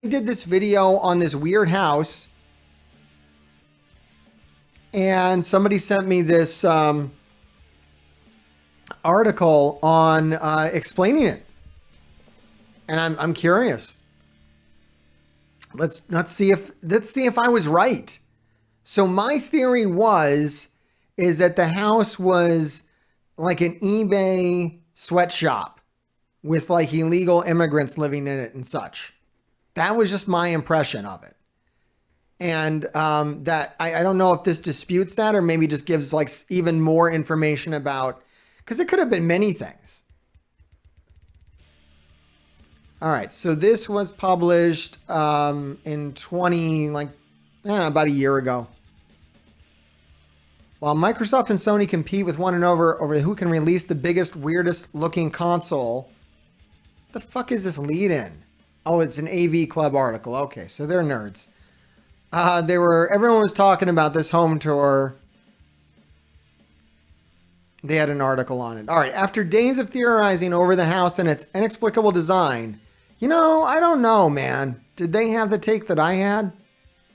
did this video on this weird house, and somebody sent me this article on explaining it, and I'm curious. Let's see if I was right. So my theory is that the house was like an eBay sweatshop with like illegal immigrants living in it and such. That was just my impression of it. And that I don't know if this disputes that or maybe just gives like even more information about, because it could have been many things. All right, so this was published in about a year ago. While Microsoft and Sony compete with one another over who can release the biggest, weirdest looking console, the fuck is this lead in? Oh, it's an AV Club article. Okay, so they're nerds. Everyone was talking about this home tour. They had an article on it. All right, after days of theorizing over the house and its inexplicable design, I don't know, man. Did they have the take that I had?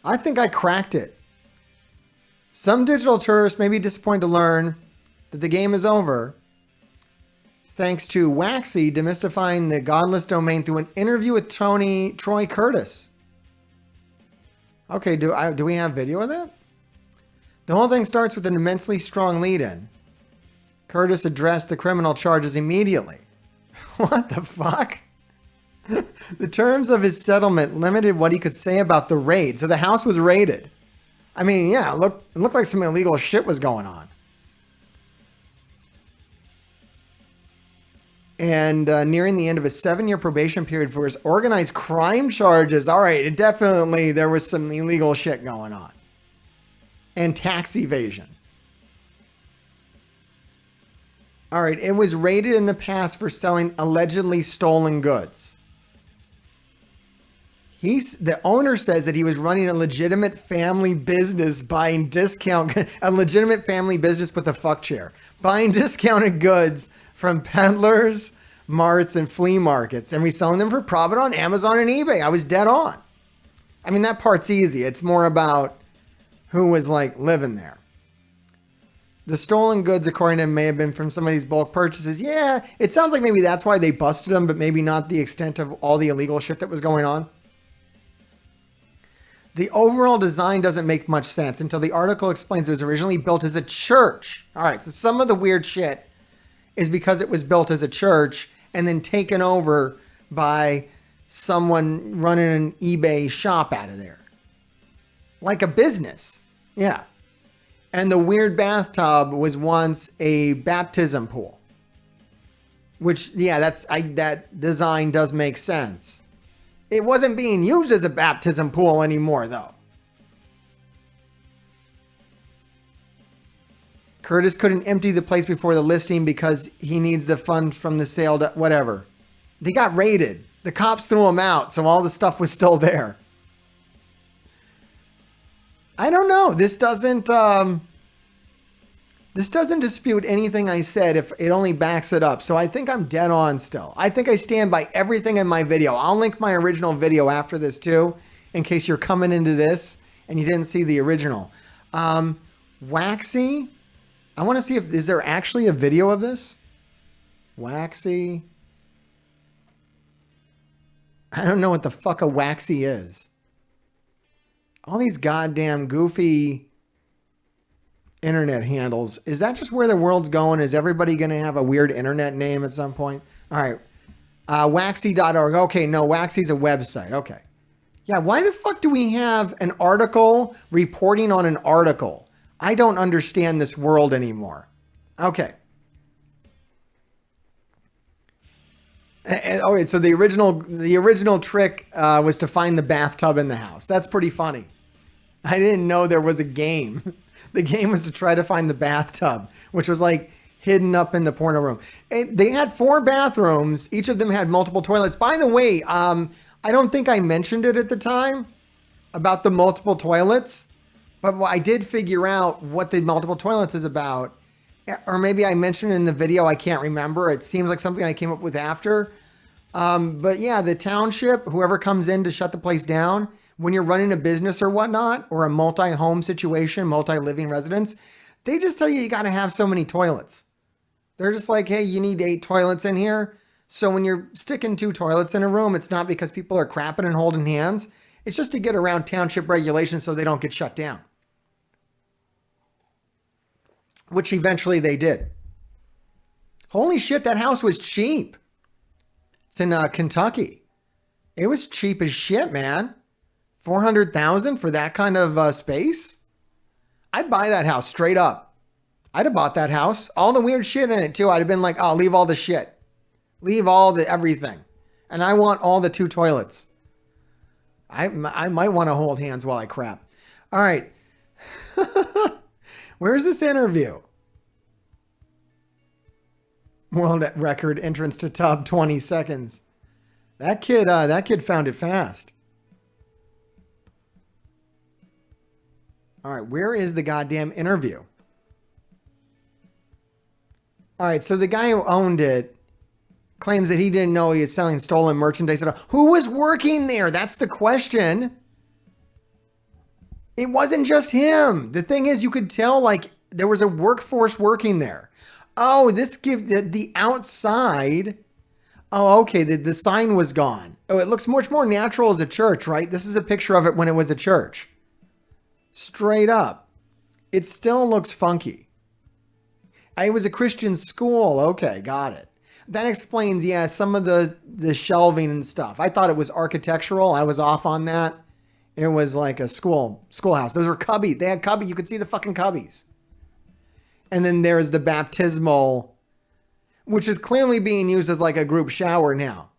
I think I cracked it. Some digital tourists may be disappointed to learn that the game is over, thanks to Waxy demystifying the godless domain through an interview with Troy Curtis. Okay, do we have video of that? The whole thing starts with an immensely strong lead-in. Curtis addressed the criminal charges immediately. What the fuck? The terms of his settlement limited what he could say about the raid. So the house was raided. I mean, yeah, it looked like some illegal shit was going on. And nearing the end of a 7-year probation period for his organized crime charges. All right, there was some illegal shit going on. And tax evasion. All right, it was raided in the past for selling allegedly stolen goods. The owner says that he was running a legitimate family business buying a legitimate family business with a fuck chair, buying discounted goods from peddlers, marts, and flea markets and reselling them for profit on Amazon and eBay. I was dead on. I mean, that part's easy. It's more about who was like living there. The stolen goods, according to him, may have been from some of these bulk purchases. Yeah, it sounds like maybe that's why they busted him, but maybe not the extent of all the illegal shit that was going on. The overall design doesn't make much sense until the article explains it was originally built as a church. All right, so some of the weird shit is because it was built as a church and then taken over by someone running an eBay shop out of there. Like a business. Yeah. And the weird bathtub was once a baptism pool. Which, yeah, that design does make sense. It wasn't being used as a baptism pool anymore, though. Curtis couldn't empty the place before the listing because he needs the funds from the sale to whatever. They got raided. The cops threw them out, so all the stuff was still there. I don't know. This doesn't dispute anything I said if it only backs it up. So I think I'm dead on still. I think I stand by everything in my video. I'll link my original video after this too, in case you're coming into this and you didn't see the original. Waxy. I want to see is there actually a video of this? Waxy. I don't know what the fuck a Waxy is. All these goddamn goofy internet handles. Is that just where the world's going? Is everybody going to have a weird internet name at some point? All right. Waxy.org. Okay, no, Waxy's a website. Okay. Yeah, why the fuck do we have an article reporting on an article? I don't understand this world anymore. Okay. All right, so the original trick was to find the bathtub in the house. That's pretty funny. I didn't know there was a game. The game was to try to find the bathtub, which was like hidden up in the porno room. They had 4 bathrooms. Each of them had multiple toilets. By the way, I don't think I mentioned it at the time about the multiple toilets, but I did figure out what the multiple toilets is about. Or maybe I mentioned it in the video. I can't remember. It seems like something I came up with after. But yeah, the township, whoever comes in to shut the place down, when you're running a business or whatnot, or a multi-home situation, multi-living residence, they just tell you got to have so many toilets. They're just like, hey, you need 8 toilets in here. So when you're sticking 2 toilets in a room, it's not because people are crapping and holding hands. It's just to get around township regulations so they don't get shut down. Which eventually they did. Holy shit, that house was cheap. It's in Kentucky. It was cheap as shit, man. $400,000 for that kind of space? I'd buy that house straight up. I'd have bought that house. All the weird shit in it too. I'd have been like, oh, leave all the shit. Leave all the everything. And I want all the 2 toilets. I might want to hold hands while I crap. All right. Where's this interview? World record entrance to tub, 20 seconds. That kid found it fast. All right, where is the goddamn interview? All right, so the guy who owned it claims that he didn't know he was selling stolen merchandise. Who was working there? That's the question. It wasn't just him. The thing is, you could tell like there was a workforce working there. Oh, this gives the outside. Oh, okay. The sign was gone. Oh, it looks much more natural as a church, right? This is a picture of it when it was a church. Straight up. It still looks funky. It was a Christian school. Okay, got it. That explains, yeah, some of the shelving and stuff. I thought it was architectural. I was off on that. It was like a schoolhouse. Those were cubbies. They had cubbies. You could see the fucking cubbies. And then there's the baptismal, which is clearly being used as like a group shower now.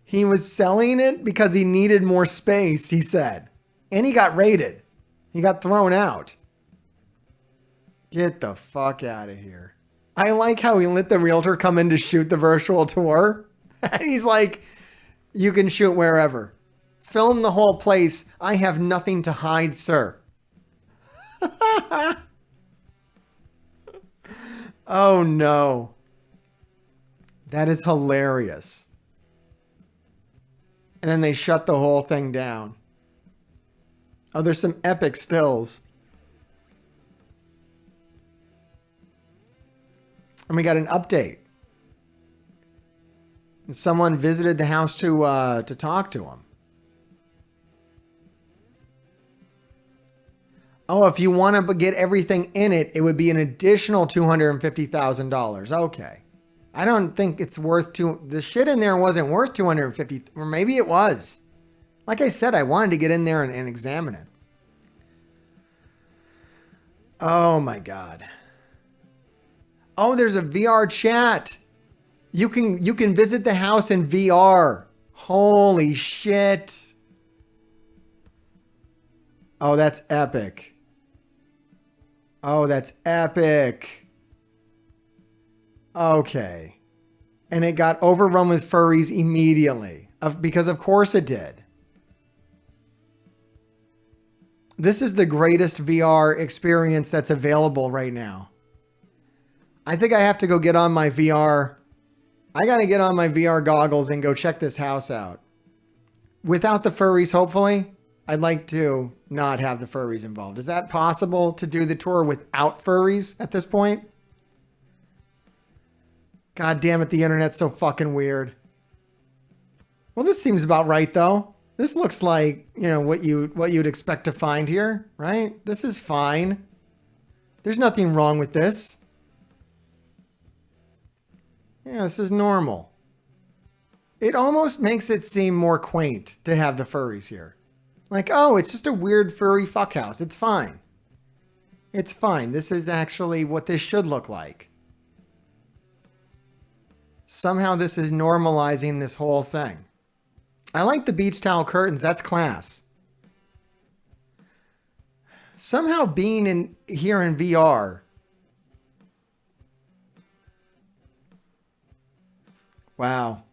He was selling it because he needed more space, he said. And he got raided. He got thrown out. Get the fuck out of here. I like how he let the realtor come in to shoot the virtual tour. And he's like, you can shoot wherever. Film the whole place. I have nothing to hide, sir. Oh no. That is hilarious. And then they shut the whole thing down. Oh, there's some epic stills. And we got an update. And someone visited the house to talk to him. Oh, if you want to get everything in it, it would be an additional $250,000. Okay. I don't think it's worth the shit in there wasn't worth 250, or maybe it was. Like I said, I wanted to get in there and examine it. Oh my God. Oh, there's a VR chat. You can visit the house in VR. Holy shit. Oh, that's epic. Oh, that's epic. Okay. And it got overrun with furries immediately. Because of course it did. This is the greatest VR experience that's available right now. I think I have to go get on my VR. I got to get on my VR goggles and go check this house out. Without the furries, hopefully. I'd like to not have the furries involved. Is that possible to do the tour without furries at this point? God damn it, the internet's so fucking weird. Well, this seems about right, though. This looks like, you know, what you'd expect to find here, right? This is fine. There's nothing wrong with this. Yeah, this is normal. It almost makes it seem more quaint to have the furries here. Like, oh, it's just a weird furry fuckhouse. It's fine. It's fine. This is actually what this should look like. Somehow this is normalizing this whole thing. I like the beach towel curtains. That's class. Somehow being here in VR. Wow.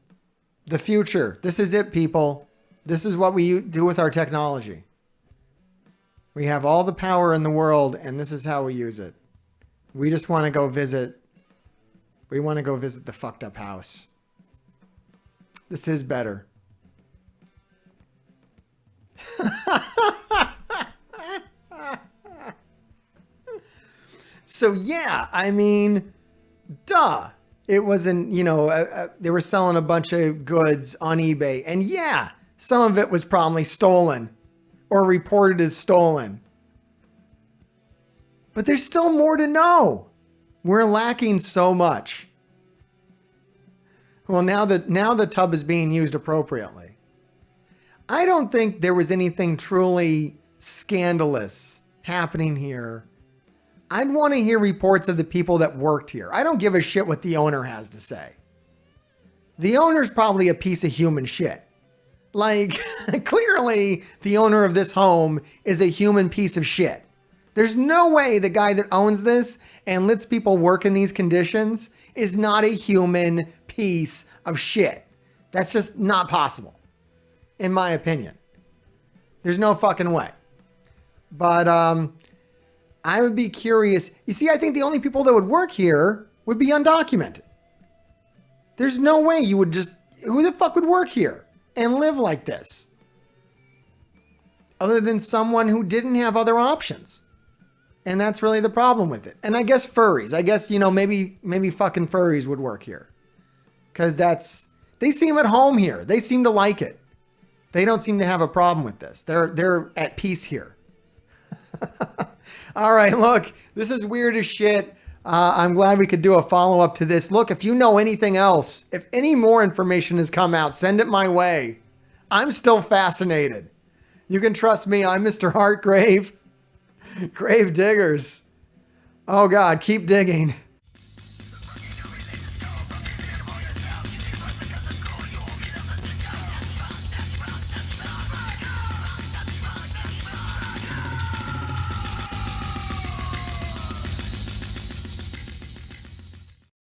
The future. This is it, people. This is what we do with our technology. We have all the power in the world, and this is how we use it. We just want to go visit We want to go visit the fucked up house. This is better. So yeah, I mean, duh. It wasn't, they were selling a bunch of goods on eBay. And yeah, some of it was probably stolen or reported as stolen. But there's still more to know. We're lacking so much. Well, now the tub is being used appropriately. I don't think there was anything truly scandalous happening here. I'd want to hear reports of the people that worked here. I don't give a shit what the owner has to say. The owner's probably a piece of human shit. Like, clearly, the owner of this home is a human piece of shit. There's no way the guy that owns this and lets people work in these conditions is not a human piece of shit. That's just not possible, in my opinion. There's no fucking way. But I would be curious. You see, I think the only people that would work here would be undocumented. There's no way you would just... Who the fuck would work here and live like this? Other than someone who didn't have other options. And that's really the problem with it. And I guess furries. I guess, maybe fucking furries would work here. Because they seem at home here. They seem to like it. They don't seem to have a problem with this. They're at peace here. All right, look, this is weird as shit. I'm glad we could do a follow-up to this. Look, if you know anything else, if any more information has come out, send it my way. I'm still fascinated. You can trust me. I'm Mr. Hartgrave. Grave diggers. Oh, God, keep digging.